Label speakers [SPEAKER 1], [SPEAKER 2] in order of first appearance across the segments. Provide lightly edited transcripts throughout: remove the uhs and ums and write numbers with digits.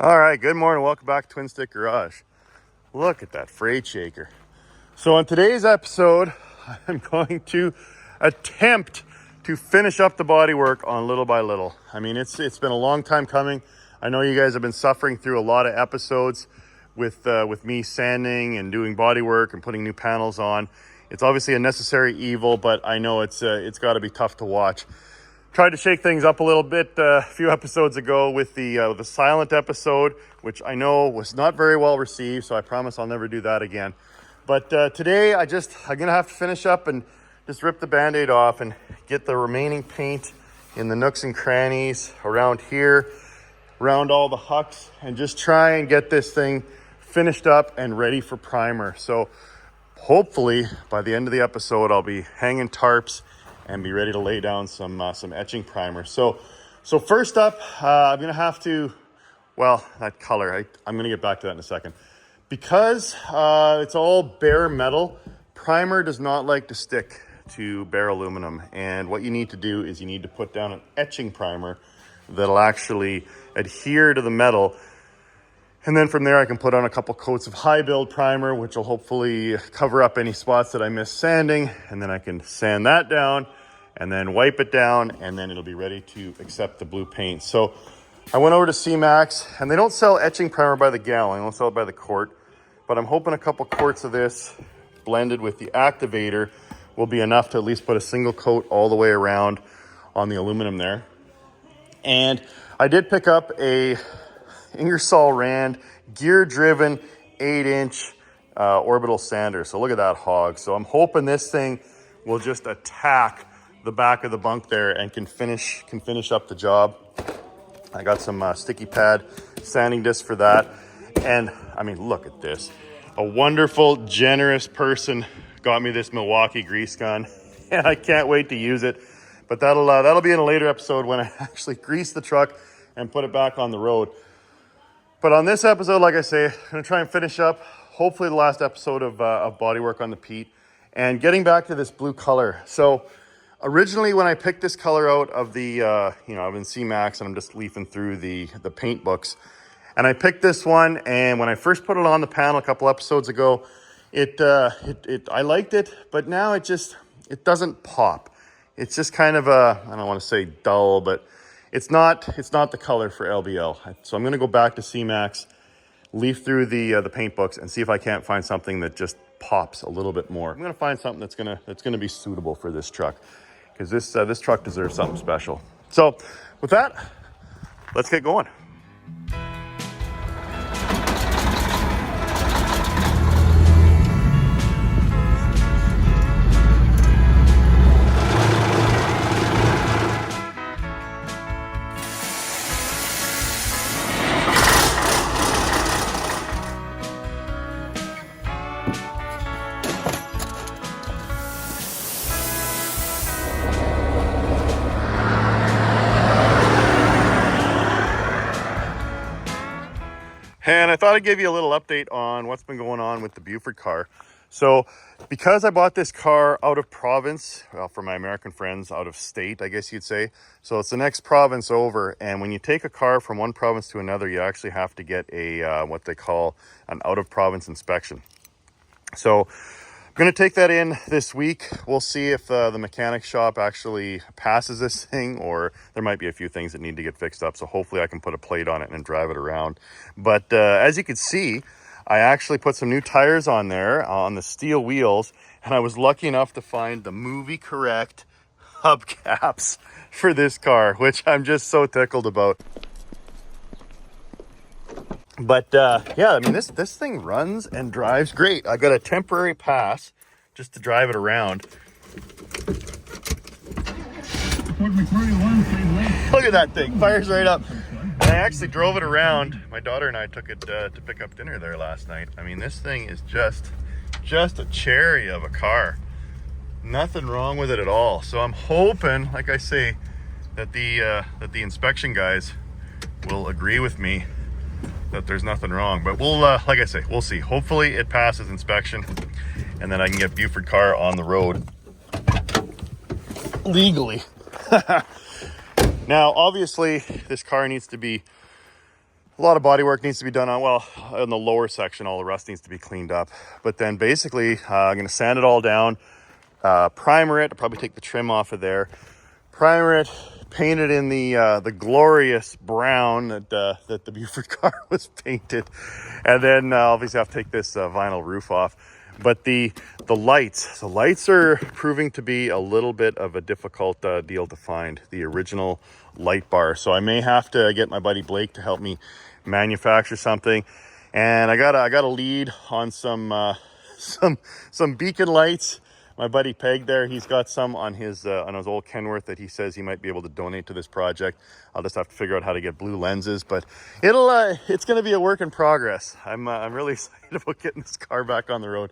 [SPEAKER 1] All right, good morning. Welcome back to TwinStick Garage. Look at that freight shaker. So on today's episode, I'm going to attempt to finish up the bodywork on little by little. I mean, it's been a long time coming. I know you guys have been suffering through a lot of episodes with me sanding and doing bodywork and putting new panels on. It's obviously a necessary evil, but I know it's got to be tough to watch. Tried to shake things up a little bit a few episodes ago with the silent episode, which I know was not very well received, so I promise I'll never do that again. But today I'm gonna have to finish up and just rip the band-aid off and get the remaining paint in the nooks and crannies around here, around all the hucks, and just try and get this thing finished up and ready for primer. So hopefully by the end of the episode I'll be hanging tarps and be ready to lay down some etching primer. So first up, I'm gonna have to, well, that color, I'm gonna get back to that in a second. Because it's all bare metal, primer does not like to stick to bare aluminum. And what you need to do is you need to put down an etching primer that'll actually adhere to the metal. And then from there I can put on a couple coats of high build primer, which will hopefully cover up any spots that I miss sanding. And then I can sand that down and then wipe it down, and then it'll be ready to accept the blue paint. So I went over to C-Max, and they don't sell etching primer by the gallon, they don't sell it by the quart, but I'm hoping a couple quarts of this blended with the activator will be enough to at least put a single coat all the way around on the aluminum there. And I did pick up a Ingersoll Rand gear-driven 8-inch orbital sander. So look at that hog. So I'm hoping this thing will just attack the back of the bunk there and can finish up the job. I got some sticky pad sanding disc for that. And I mean, look at this. A wonderful, generous person got me this Milwaukee grease gun, and I can't wait to use it. But that'll be in a later episode when I actually grease the truck and put it back on the road. But on this episode, like I say, I'm gonna try and finish up hopefully the last episode of bodywork on the Pete, and getting back to this blue color. So originally, when I picked this color out of the, I'm in C-Max and I'm just leafing through the paint books, and I picked this one, and when I first put it on the panel a couple episodes ago, I liked it, but now it doesn't pop. It's just kind of I don't want to say dull, but it's not the color for LBL. So I'm going to go back to C-Max, leaf through the paint books, and see if I can't find something that just pops a little bit more. I'm going to find something that's going to be suitable for this truck, because this truck deserves something special. So with that, let's get going. And I thought I'd give you a little update on what's been going on with the Buford car. So because I bought this car out of province, well, for my American friends, out of state, I guess you'd say. So it's the next province over. And when you take a car from one province to another, you actually have to get a what they call an out of province inspection. So I'm going to take that in this week. We'll see if the mechanic shop actually passes this thing, or there might be a few things that need to get fixed up. So hopefully I can put a plate on it and drive it around. But as you can see, I actually put some new tires on there on the steel wheels, and I was lucky enough to find the movie correct hubcaps for this car, which I'm just so tickled about. But yeah, I mean, this thing runs and drives great. I got a temporary pass just to drive it around. Look at that thing, fires right up. And I actually drove it around. My daughter and I took it to pick up dinner there last night. I mean, this thing is just a cherry of a car. Nothing wrong with it at all. So I'm hoping, like I say, that the inspection guys will agree with me that there's nothing wrong. But we'll, like I say, we'll see. Hopefully it passes inspection, and then I can get Buford car on the road legally. Now, obviously, this car needs to be a lot of body work needs to be done on, well, in the lower section, all the rust needs to be cleaned up. But then basically, I'm going to sand it all down, primer it. I'll probably take the trim off of there, primer it, paint it in the glorious brown that the Buford car was painted, and then obviously I have to take this vinyl roof off. But the lights are proving to be a little bit of a difficult deal to find, the original light bar. So I may have to get my buddy Blake to help me manufacture something. And I got a lead on some beacon lights. My buddy Peg there, he's got some on his old Kenworth that he says he might be able to donate to this project. I'll just have to figure out how to get blue lenses, but it's going to be a work in progress. I'm really excited about getting this car back on the road.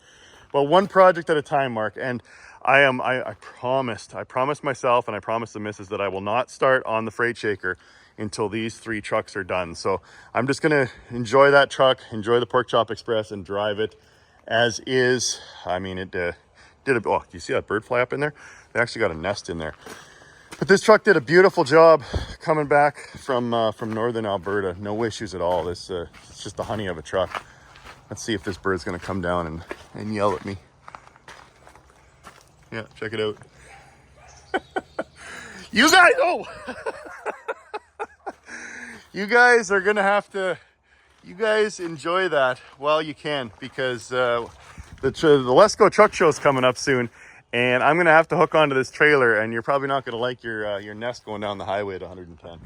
[SPEAKER 1] Well, one project at a time, Mark. And I promised myself and I promised the missus that I will not start on the freight shaker until these 3 trucks are done. So I'm just going to enjoy that truck, enjoy the Pork Chop Express, and drive it as is. I mean, it do you see that bird fly up in there? They actually got a nest in there. But this truck did a beautiful job coming back from northern Alberta. No issues at all. It's just the honey of a truck. Let's see if this bird's gonna come down and yell at me. Yeah, check it out. You guys, you guys are gonna have to, you guys enjoy that while you can, because the Lesco truck show is coming up soon, and I'm gonna have to hook onto this trailer, and you're probably not gonna like your nest going down the highway at 110.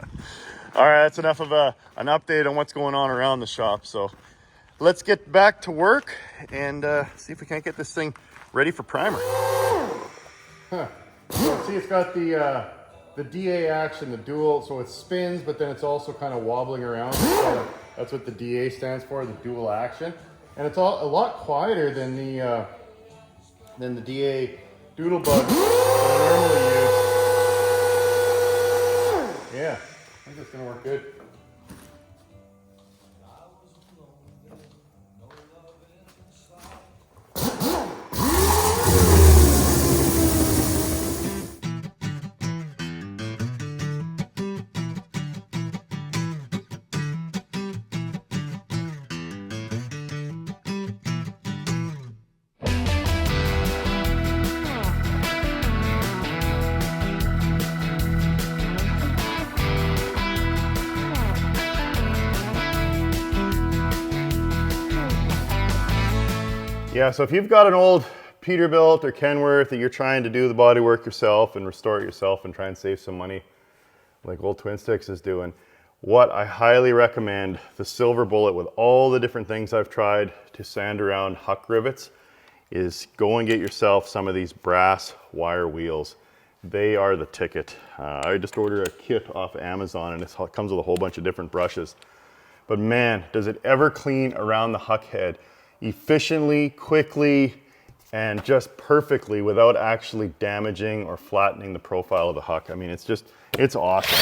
[SPEAKER 1] All right, that's enough of an update on what's going on around the shop. So let's get back to work and see if we can't get this thing ready for primer. So see, it's got the DA action, the dual, so it spins, but then it's also kind of wobbling around. That's what the DA stands for, the dual action. And it's a lot quieter than the DA Doodlebug that I normally use. Yeah, I think it's gonna work good. Yeah, so if you've got an old Peterbilt or Kenworth that you're trying to do the body work yourself and restore it yourself and try and save some money, like old TwinSticks is doing, what I highly recommend, the silver bullet with all the different things I've tried to sand around huck rivets, is go and get yourself some of these brass wire wheels. They are the ticket. I just ordered a kit off Amazon, and it comes with a whole bunch of different brushes. But man, does it ever clean around the huck head efficiently, quickly, and just perfectly without actually damaging or flattening the profile of the huck. I mean, it's awesome.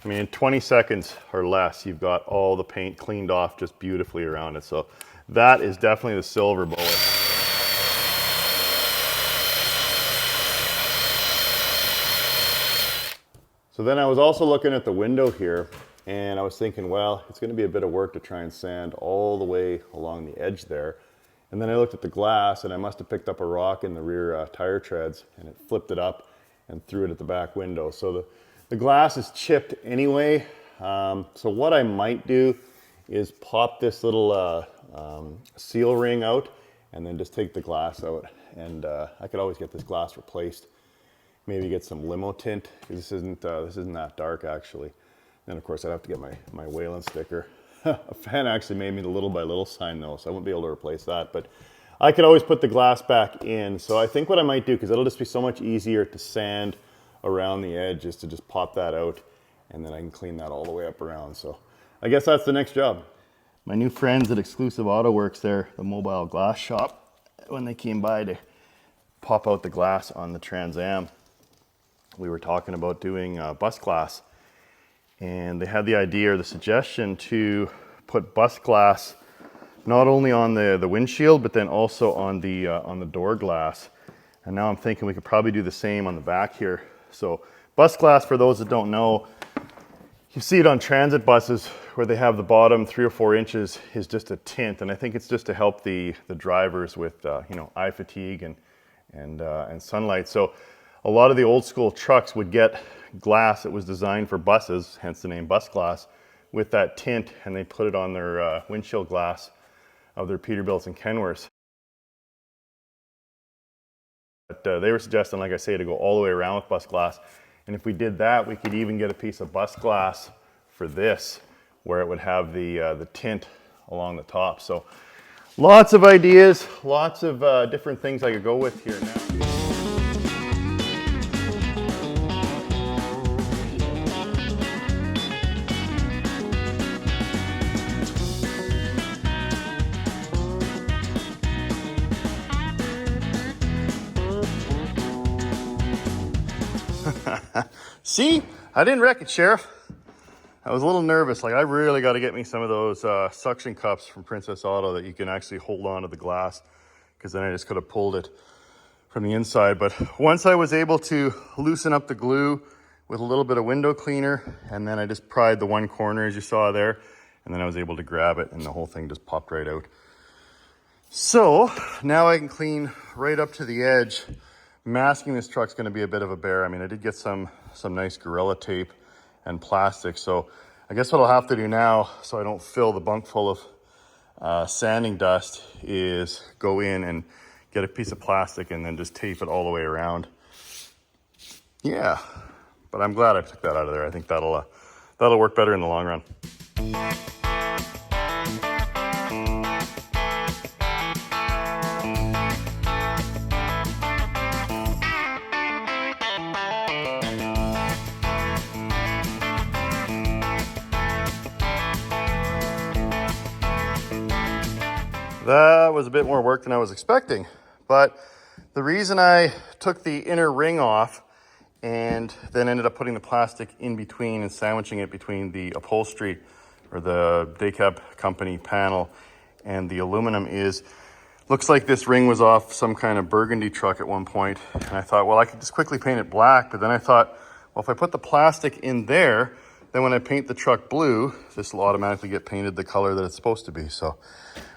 [SPEAKER 1] I mean, in 20 seconds or less, you've got all the paint cleaned off just beautifully around it. So that is definitely the silver bullet. So then I was also looking at the window here, and I was thinking, well, it's going to be a bit of work to try and sand all the way along the edge there. And then I looked at the glass, and I must have picked up a rock in the rear tire treads, and it flipped it up and threw it at the back window. So the glass is chipped anyway. So what I might do is pop this little seal ring out and then just take the glass out. And I could always get this glass replaced. Maybe get some limo tint. This isn't that dark actually. Then of course I'd have to get my Whalen sticker. A fan actually made me the little by little sign though, so I won't be able to replace that. But I could always put the glass back in. So I think what I might do, because it'll just be so much easier to sand around the edge, is to just pop that out, and then I can clean that all the way up around. So I guess that's the next job. My new friends at Exclusive Auto Works there, the mobile glass shop, when they came by to pop out the glass on the Trans Am, we were talking about doing bus glass, and they had the idea or the suggestion to put bus glass not only on the windshield, but then also on the door glass. And now I'm thinking we could probably do the same on the back here. So bus glass, for those that don't know, you see it on transit buses where they have the bottom 3 or 4 inches is just a tint, and I think it's just to help the drivers with you know, eye fatigue and sunlight. So a lot of the old school trucks would get glass that was designed for buses, hence the name bus glass, with that tint, and they put it on their windshield glass of their Peterbilts and Kenworths. But they were suggesting, like I say, to go all the way around with bus glass. And if we did that, we could even get a piece of bus glass for this, where it would have the tint along the top. So lots of ideas, lots of different things I could go with here now. See, I didn't wreck it, Sheriff. I was a little nervous. Like, I really got to get me some of those suction cups from Princess Auto that you can actually hold on to the glass, because then I just could have pulled it from the inside. But once I was able to loosen up the glue with a little bit of window cleaner, and then I just pried the one corner as you saw there, and then I was able to grab it and the whole thing just popped right out. So now I can clean right up to the edge. Masking this truck's going to be a bit of a bear. I mean, I did get some nice Gorilla tape and plastic. So I guess what I'll have to do now, so I don't fill the bunk full of sanding dust, is go in and get a piece of plastic and then just tape it all the way around. Yeah, but I'm glad I took that out of there. I think that'll work better in the long run. That was a bit more work than I was expecting, but the reason I took the inner ring off and then ended up putting the plastic in between and sandwiching it between the upholstery or the Decab company panel and the aluminum is, looks like this ring was off some kind of burgundy truck at one point. And I thought, well, I could just quickly paint it black, but then I thought, well, if I put the plastic in there, then when I paint the truck blue, this will automatically get painted the color that it's supposed to be. So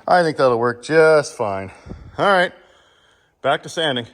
[SPEAKER 1] I think that'll work just fine. All right, back to sanding.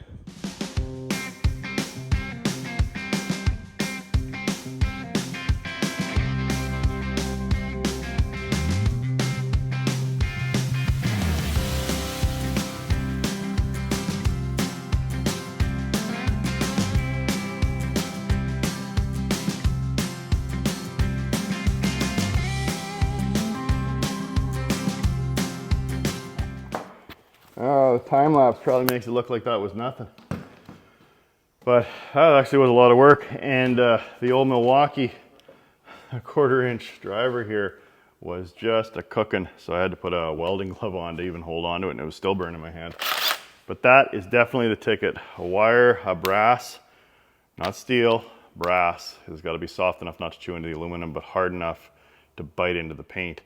[SPEAKER 1] Oh, the time lapse probably makes it look like that was nothing. But that actually was a lot of work. And the old Milwaukee 1/4 inch driver here was just a cooking. So I had to put a welding glove on to even hold on to it, and it was still burning my hand. But that is definitely the ticket. A wire, a brass, not steel, brass. It's got to be soft enough not to chew into the aluminum, but hard enough to bite into the paint.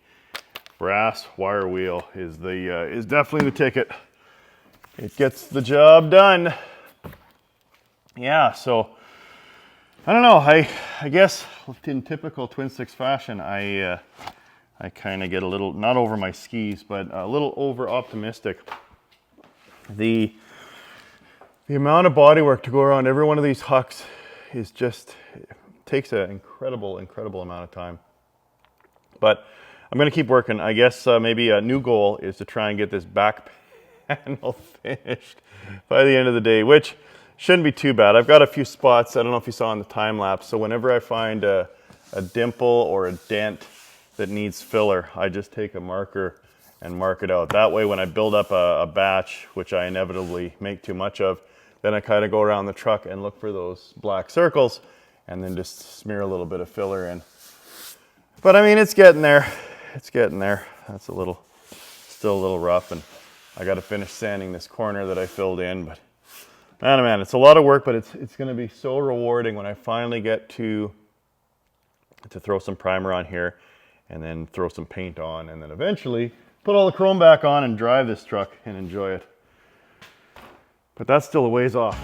[SPEAKER 1] Brass wire wheel is definitely the ticket. It gets the job done. Yeah, so I don't know. I guess in typical TwinSticks fashion, I kind of get a little, not over my skis, but a little over optimistic. The amount of bodywork to go around every one of these hucks is just, it takes an incredible amount of time. But I'm going to keep working. I guess maybe a new goal is to try and get this back panel finished by the end of the day, which shouldn't be too bad. I've got a few spots, I don't know if you saw in the time lapse, so whenever I find a dimple or a dent that needs filler, I just take a marker and mark it out. That way when I build up a batch, which I inevitably make too much of, then I kind of go around the truck and look for those black circles and then just smear a little bit of filler in. But I mean, it's getting there. It's getting there. That's still a little rough, and I got to finish sanding this corner that I filled in. But man, it's a lot of work, but it's going to be so rewarding when I finally get to throw some primer on here, and then throw some paint on, and then eventually put all the chrome back on and drive this truck and enjoy it. But that's still a ways off.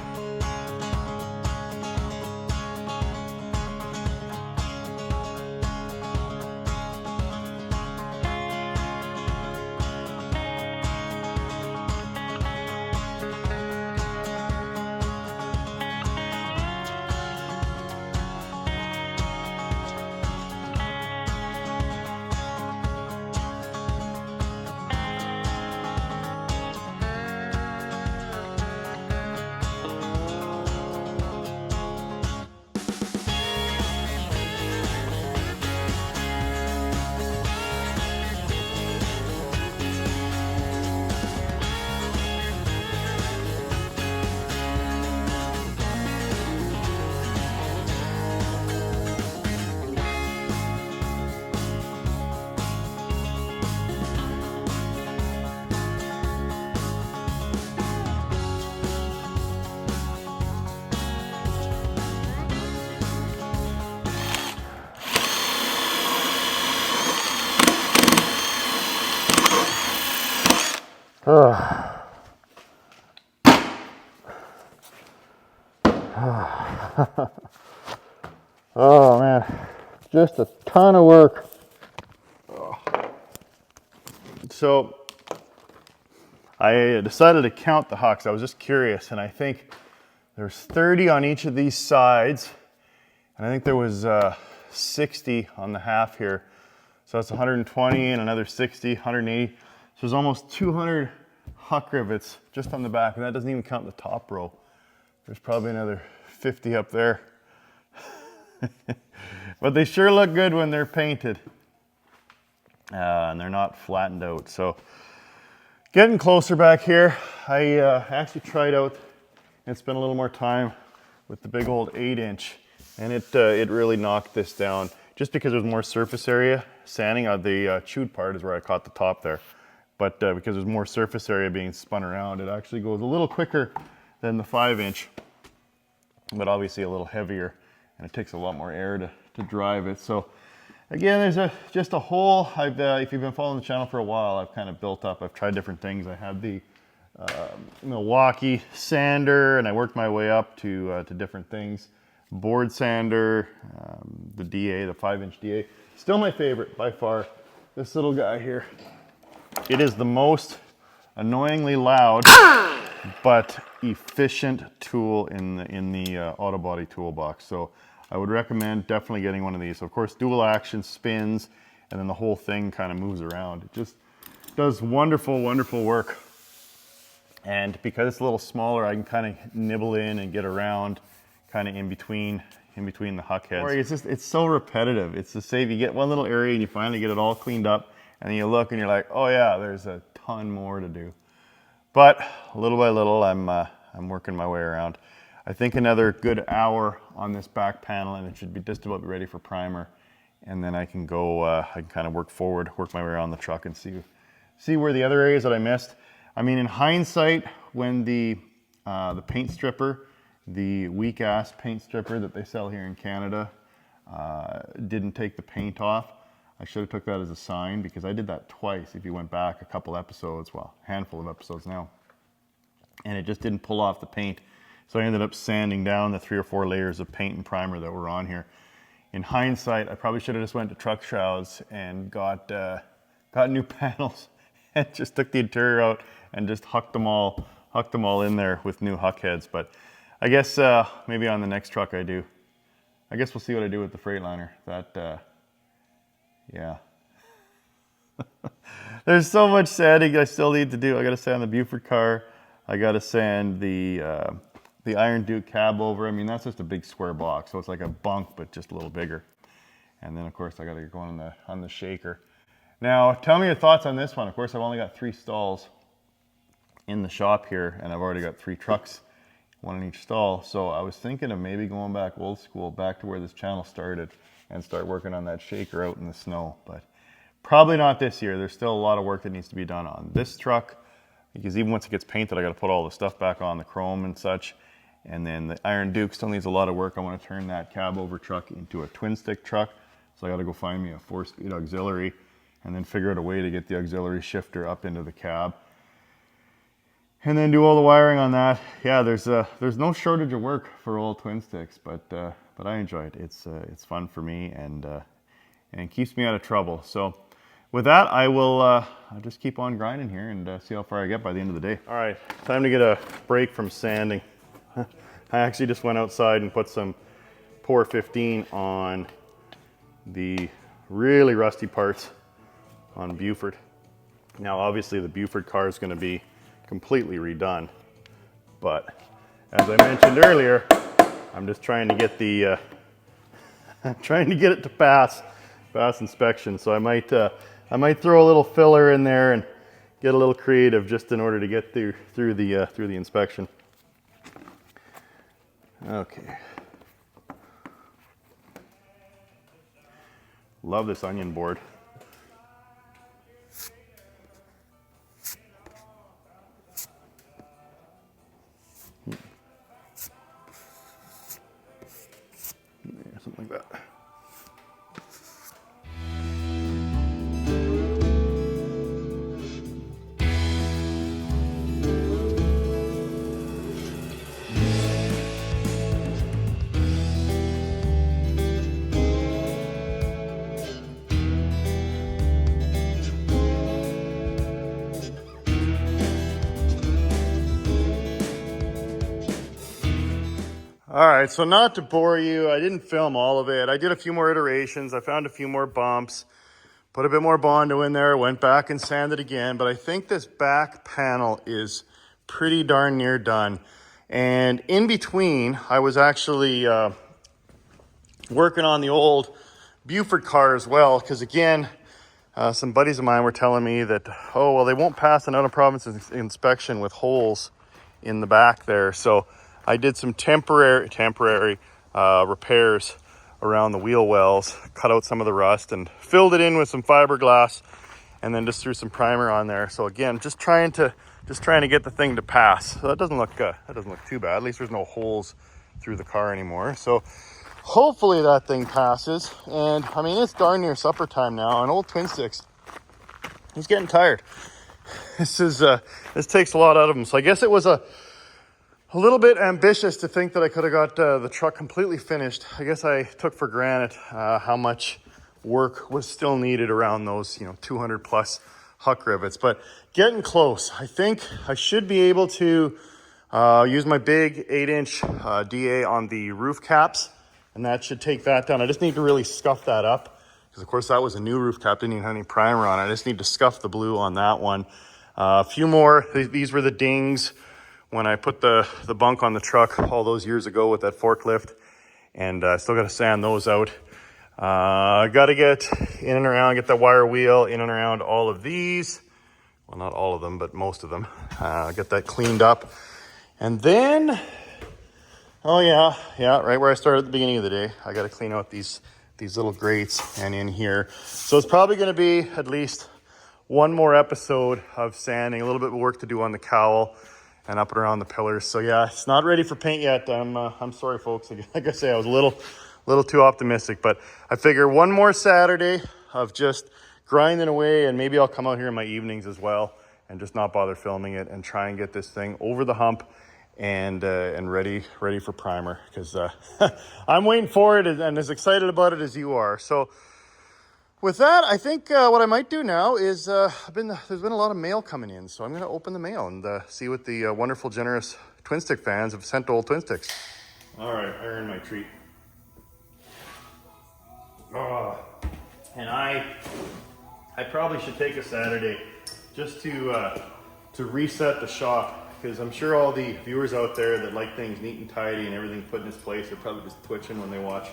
[SPEAKER 1] Oh man, just a ton of work. So I decided to count the hucks. I was just curious, and I think there's 30 on each of these sides, and I think there was 60 on the half here. So that's 120 and another 60, 180. So there's almost 200 huck rivets just on the back, and that doesn't even count the top row. There's probably another 50 up there. But they sure look good when they're painted. And they're not flattened out. So getting closer back here, I actually tried out and spent a little more time with the big old 8-inch, and it really knocked this down just because there's more surface area. Sanding on the chewed part is where I caught the top there. But because there's more surface area being spun around, it actually goes a little quicker than the 5-inch, but obviously a little heavier, and it takes a lot more air to drive it. So again, there's just a whole, if you've been following the channel for a while, I've kind of built up, I've tried different things. I had the Milwaukee sander, and I worked my way up to different things. Board sander, the DA, the 5-inch DA. Still my favorite by far, this little guy here. It is the most annoyingly loud but efficient tool in the auto body toolbox. So I would recommend definitely getting one of these. So of course, dual action spins, and then the whole thing kind of moves around. It just does wonderful, wonderful work. And because it's a little smaller, I can kind of nibble in and get around kind of in between the huck heads. It's so repetitive. It's to say if you get one little area and you finally get it all cleaned up, and then you look and you're like, oh yeah, there's a ton more to do. But little by little, I'm working my way around. I think another good hour on this back panel, and it should be just about ready for primer. And then I can go, I can kind of work my way around the truck and see where the other areas that I missed. I mean, in hindsight, when the paint stripper, the weak ass paint stripper that they sell here in Canada, didn't take the paint off, I should have took that as a sign, because I did that twice. If you went back a couple episodes, well, a handful of episodes now, and it just didn't pull off the paint. So I ended up sanding down the 3 or 4 layers of paint and primer that were on here. In hindsight, I probably should have just went to Truck Shrouds and got new panels and just took the interior out and just hucked them all in there with new huck heads. But I guess maybe on the next truck I do. I guess we'll see what I do with the Freightliner. Yeah. There's so much sanding I still need to do. I got to sand the Buford car. I got to sand the Iron Duke cab over. I mean, that's just a big square box, so it's like a bunk, but just a little bigger. And then, of course, I got to get going on the shaker. Now, tell me your thoughts on this one. Of course, I've only got 3 stalls in the shop here, and I've already got 3 trucks, 1 in each stall. So I was thinking of maybe going back old school, back to where this channel started, and start working on that shaker out in the snow. But probably not this year. There's still a lot of work that needs to be done on this truck, because even once it gets painted, I got to put all the stuff back on, the chrome and such. And then the Iron Duke still needs a lot of work. I want to turn that cab over truck into a twin stick truck. So I got to go find me a 4-speed auxiliary and then figure out a way to get the auxiliary shifter up into the cab. And then do all the wiring on that. Yeah, there's no shortage of work for old twin sticks, but I enjoy it. It's fun for me, and it keeps me out of trouble. So with that, I'll just keep on grinding here and see how far I get by the end of the day. All right, time to get a break from sanding. I actually just went outside and put some Pour 15 on the really rusty parts on Buford. Now, obviously, the Buford car is going to be completely redone, but as I mentioned earlier, I'm just trying to get the trying to get it to pass inspection. So I might throw a little filler in there and get a little creative just in order to get through the inspection. Okay. Love this onion board. Yeah, something like that. All right, so not to bore you, I didn't film all of it. I did a few more iterations. I found a few more bumps, put a bit more Bondo in there, went back and sanded again, but I think this back panel is pretty darn near done. And in between, I was actually working on the old Buford car as well, because again, some buddies of mine were telling me that, oh, well, they won't pass an out-of-province inspection with holes in the back there. So I did some temporary repairs around the wheel wells, cut out some of the rust and filled it in with some fiberglass, and then just threw some primer on there. So again, just trying to get the thing to pass. So that doesn't look too bad. At least there's no holes through the car anymore. So hopefully that thing passes. And I mean, it's darn near supper time now. And old Twin Sticks, he's getting tired. This takes a lot out of him. So I guess it was a little bit ambitious to think that I could have got the truck completely finished. I guess I took for granted how much work was still needed around those 200 plus huck rivets, but getting close. I think I should be able to use my big 8-inch DA on the roof caps, and that should take that down. I just need to really scuff that up, because of course that was a new roof cap, didn't even have any primer on it. I just need to scuff the blue on that one. A few more, these were the dings when I put the bunk on the truck all those years ago with that forklift, and I still got to sand those out. I got to get in and around, get that wire wheel in and around all of these. Well, not all of them, but most of them. Get that cleaned up. And then, oh yeah, right where I started at the beginning of the day, I got to clean out these little grates and in here. So it's probably going to be at least one more episode of sanding, a little bit of work to do on the cowl and up and around the pillars. So yeah, it's not ready for paint yet. I'm sorry, folks. Like I say, I was a little too optimistic, but I figure one more Saturday of just grinding away, and maybe I'll come out here in my evenings as well and just not bother filming it and try and get this thing over the hump and ready for primer, because I'm waiting for it and as excited about it as you are. So with that, I think what I might do now is there's been a lot of mail coming in, so I'm going to open the mail and see what the wonderful, generous Twin Stick fans have sent to old Twin Sticks. All right, I earned my treat. Oh, and I probably should take a Saturday just to reset the shop, because I'm sure all the viewers out there that like things neat and tidy and everything put in its place are probably just twitching when they watch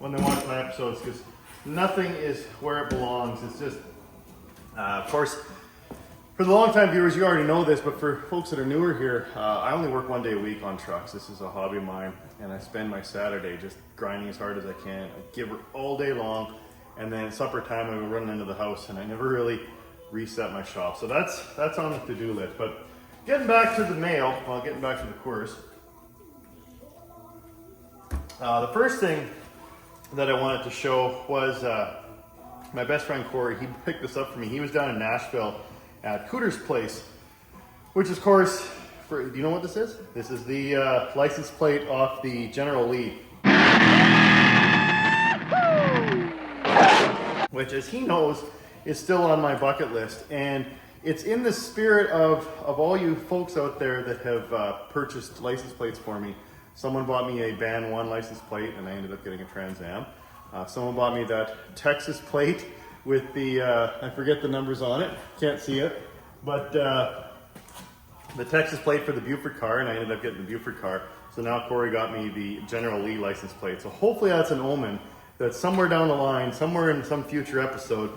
[SPEAKER 1] my episodes, because nothing is where it belongs. It's just, of course, for the long-time viewers, you already know this, but for folks that are newer here, I only work one day a week on trucks. This is a hobby of mine, and I spend my Saturday just grinding as hard as I can. I give her all day long, and then at supper time, I go running into the house, and I never really reset my shop. So that's on the to-do list. But getting back to the mail, getting back to the course, the first thing that I wanted to show was my best friend Corey, he picked this up for me. He was down in Nashville at Cooter's place, which of course, do you know what this is? This is the license plate off the General Lee. Which, as he knows, is still on my bucket list. And it's in the spirit of all you folks out there that have purchased license plates for me. Someone bought me a Band 1 license plate, and I ended up getting a Trans Am. Someone bought me that Texas plate with the, I forget the numbers on it, can't see it, but the Texas plate for the Buford car, and I ended up getting the Buford car. So now Corey got me the General Lee license plate. So hopefully that's an omen that somewhere down the line, somewhere in some future episode,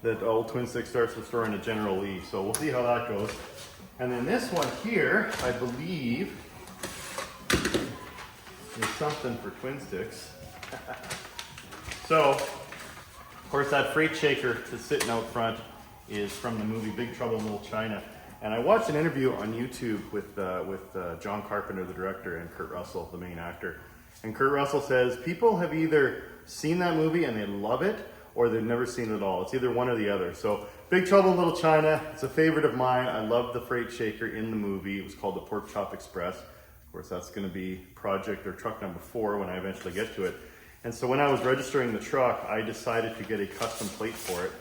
[SPEAKER 1] that old TwinStick starts restoring a General Lee. So we'll see how that goes. And then this one here, I believe, is something for TwinSticks. So, of course, that freight shaker that's sitting out front is from the movie Big Trouble in Little China. And I watched an interview on YouTube with John Carpenter, the director, and Kurt Russell, the main actor. And Kurt Russell says people have either seen that movie and they love it, or they've never seen it at all. It's either one or the other. So Big Trouble in Little China, it's a favorite of mine. I love the freight shaker in the movie. It was called the Pork Chop Express. Of course, that's gonna be project or truck number 4 when I eventually get to it. And so when I was registering the truck, I decided to get a custom plate for it.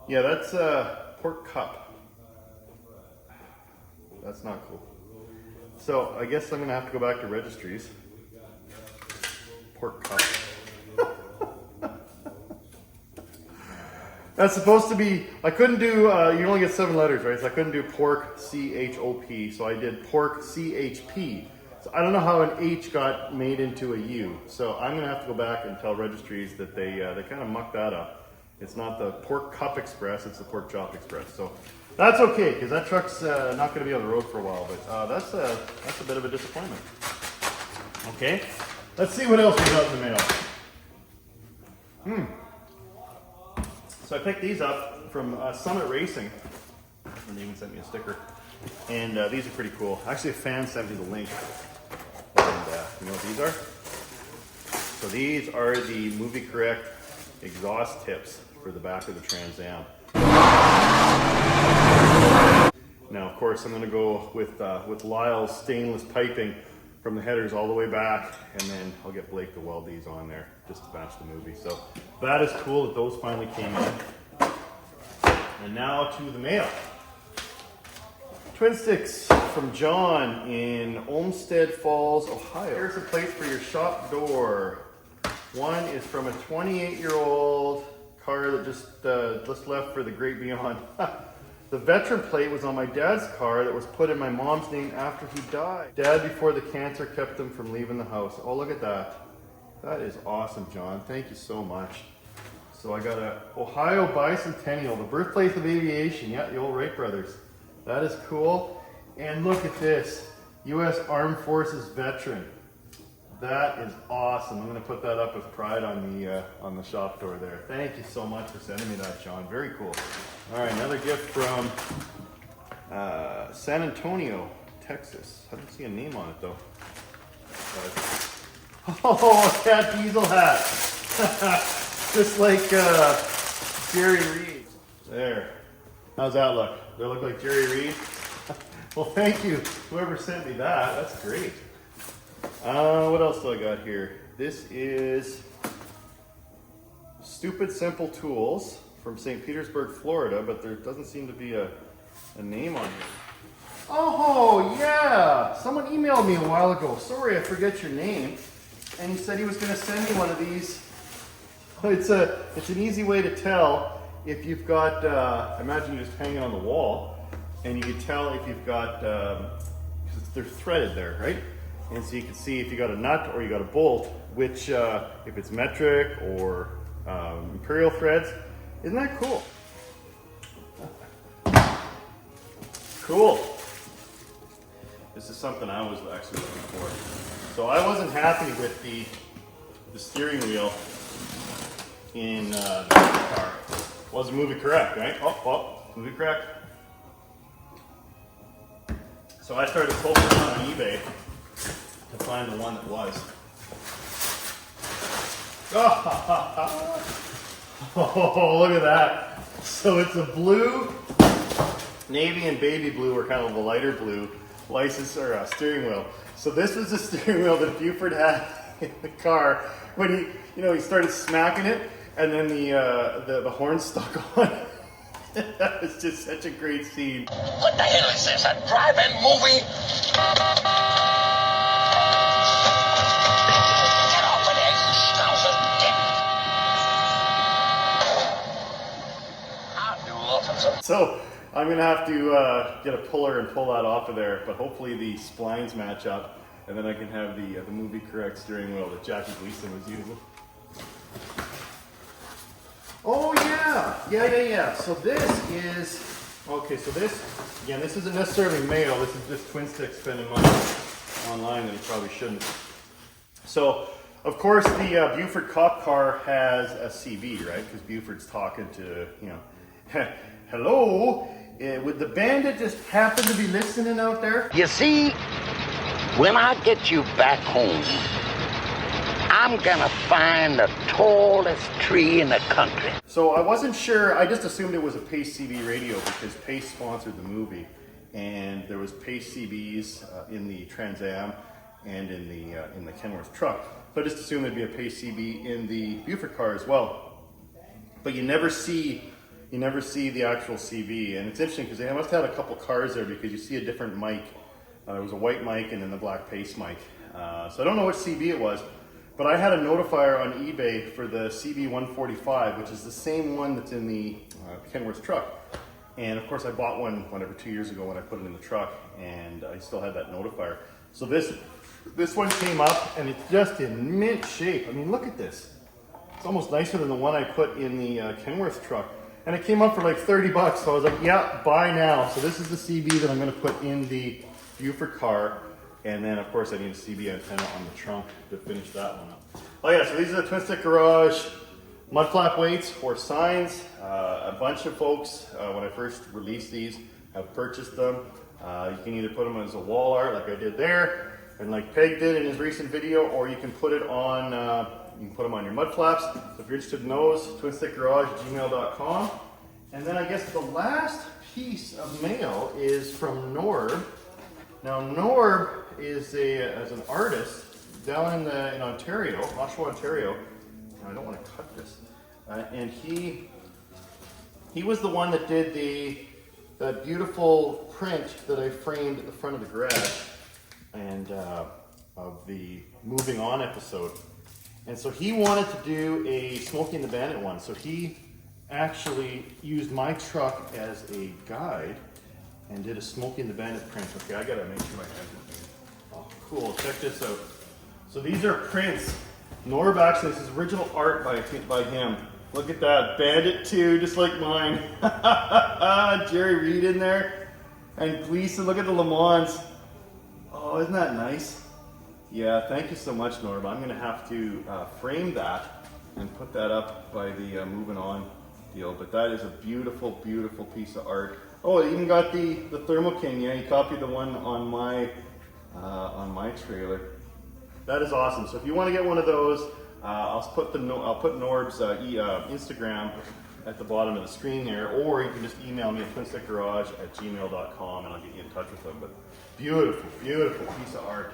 [SPEAKER 1] Yeah, that's a pork cup. That's not cool. So I guess I'm gonna have to go back to registries. Pork cup. That's supposed to be, I couldn't do, you only get 7 letters, right? So I couldn't do pork C-H-O-P, so I did pork C-H-P. So I don't know how an H got made into a U. So I'm gonna have to go back and tell registries that they kind of mucked that up. It's not the Pork Cup Express, it's the Pork Chop Express. So that's okay, because that truck's not going to be on the road for a while, but that's a bit of a disappointment. Okay, let's see what else we got in the mail. So I picked these up from Summit Racing, and they even sent me a sticker. And these are pretty cool. Actually, a fan sent me the link. And you know what these are? So these are the Movie Correct exhaust tips for the back of the Trans Am. Now, of course, I'm going to go with Lyle's stainless piping from the headers all the way back, and then I'll get Blake to weld these on there just to match the movie. So that is cool that those finally came in. And now to the mail. TwinSticks from John in Olmsted Falls, Ohio. Here's a plate for your shop door. One is from a 28-year-old car that just left for the great beyond. The veteran plate was on my dad's car that was put in my mom's name after he died. Dad, before the cancer, kept him from leaving the house. Oh, look at that. That is awesome, John. Thank you so much. So I got a Ohio Bicentennial, the birthplace of aviation. Yeah, the old Wright brothers. That is cool. And look at this, U.S. Armed Forces veteran. That is awesome. I'm going to put that up with pride on the shop door there. Thank you so much for sending me that, John. Very cool. All right, another gift from San Antonio, Texas. I don't see a name on it though. Oh, a Cat Diesel hat. Just like Jerry Reed. There. How's that look? Do I look like Jerry Reed? Well, thank you, whoever sent me that. That's great. What else do I got here? This is Stupid Simple Tools from St. Petersburg, Florida, but there doesn't seem to be a name on here. Oh, yeah! Someone emailed me a while ago. Sorry, I forget your name. And he said he was going to send me one of these. It's an easy way to tell if you've got, I imagine you just hang it on the wall, and you can tell if you've got, because they're threaded there, right? And so you can see if you got a nut or you got a bolt, which, if it's metric or imperial threads. Isn't that cool? Cool. This is something I was actually looking for. So I wasn't happy with the steering wheel in the car. Wasn't movie correct, right? Oh, movie correct. So I started poking around on eBay to find the one that was. Oh, look at that. So it's a blue, navy and baby blue, or kind of a lighter blue license or steering wheel. So this was the steering wheel that Buford had in the car when he started smacking it, and then the horn stuck on. That was just such a great scene.
[SPEAKER 2] What the hell is this, a drive-in movie? Get off of there, you schnauzer. I'll do officer.
[SPEAKER 1] So I'm gonna have to get a puller and pull that off of there, but hopefully the splines match up, and then I can have the movie correct steering wheel that Jackie Gleason was using. Oh yeah. So this is, okay, so this isn't necessarily mail, this is just TwinStick spending money online that he probably shouldn't. So, of course, the Buford cop car has a CB, right? Because Buford's talking to, hello, would the bandit just happen to be listening out there?
[SPEAKER 2] You see, when I get you back home, I'm gonna find the tallest tree in the country.
[SPEAKER 1] So I wasn't sure, I just assumed it was a Pace CB radio because Pace sponsored the movie, and there was Pace CBs in the Trans Am and in the Kenworth truck. So I just assumed there'd be a Pace CB in the Buford car as well. But you never see the actual CB, and it's interesting because they must have had a couple cars there because you see a different mic. There was a white mic and then the black Pace mic. So I don't know which CB it was. But I had a notifier on eBay for the CB145, which is the same one that's in the Kenworth truck. And of course I bought one, 2 years ago when I put it in the truck, and I still had that notifier. So this one came up, and it's just in mint shape. I mean, look at this. It's almost nicer than the one I put in the Kenworth truck. And it came up for like 30 bucks, so I was like, yeah, buy now. So this is the CB that I'm gonna put in the Buford car. And then, of course, I need a CB antenna on the trunk to finish that one up. Oh yeah, so these are the TwinStick Garage mud flap weights for signs. A bunch of folks, when I first released these, have purchased them. You can either put them as a wall art, like I did there, and like Peg did in his recent video, or you can put it on, them on your mud flaps. So if you're interested in those, twinstickgarage@gmail.com. And then I guess the last piece of mail is from Norb. Now Norb is an artist down in Ontario, Oshawa, Ontario. I don't want to cut this. And he was the one that did that beautiful print that I framed at the front of the garage and of the Moving On episode. And so he wanted to do a Smokey and the Bandit one. So he actually used my truck as a guide and did a Smokey and the Bandit print. Okay, I gotta make sure my hands are clean. Oh, cool, check this out. So these are prints. Norb actually, this is original art by him. Look at that, Bandit 2, just like mine. Jerry Reed in there. And Gleason, look at the Le Mans. Oh, isn't that nice? Yeah, thank you so much, Norb. I'm gonna have to frame that and put that up by the Moving On deal. But that is a beautiful, beautiful piece of art. Oh, it even got the Thermo King. Yeah, he copied the one on my trailer. That is awesome. So if you want to get one of those, I'll put Norb's Instagram at the bottom of the screen there, or you can just email me at twinstickgarage@gmail.com and I'll get you in touch with them. But beautiful, beautiful piece of art.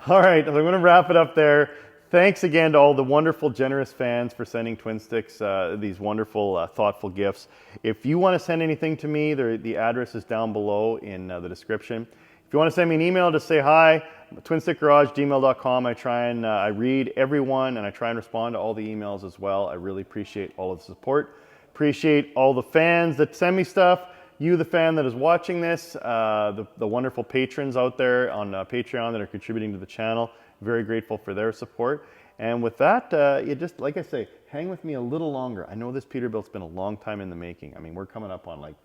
[SPEAKER 1] All right, I'm going to wrap it up there. Thanks again to all the wonderful, generous fans for sending TwinSticks these wonderful, thoughtful gifts. If you want to send anything to me, the address is down below in the description. If you want to send me an email, just say hi, twinstickgarage@gmail.com. I read everyone and I try and respond to all the emails as well. I really appreciate all of the support. Appreciate all the fans that send me stuff. You, the fan that is watching this, the wonderful patrons out there on Patreon that are contributing to the channel. Very grateful for their support. And with that, you just, like I say, hang with me a little longer. I know this Peterbilt's been a long time in the making. I mean, we're coming up on like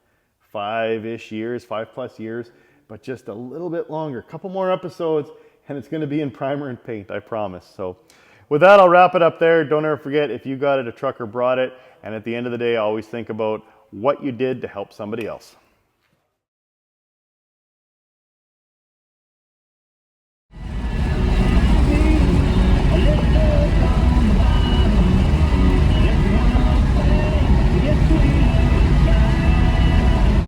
[SPEAKER 1] 5+ years, but just a little bit longer. A couple more episodes, and it's gonna be in primer and paint, I promise. So with that, I'll wrap it up there. Don't ever forget, if you got it, a trucker brought it. And at the end of the day, I always think about what you did to help somebody else.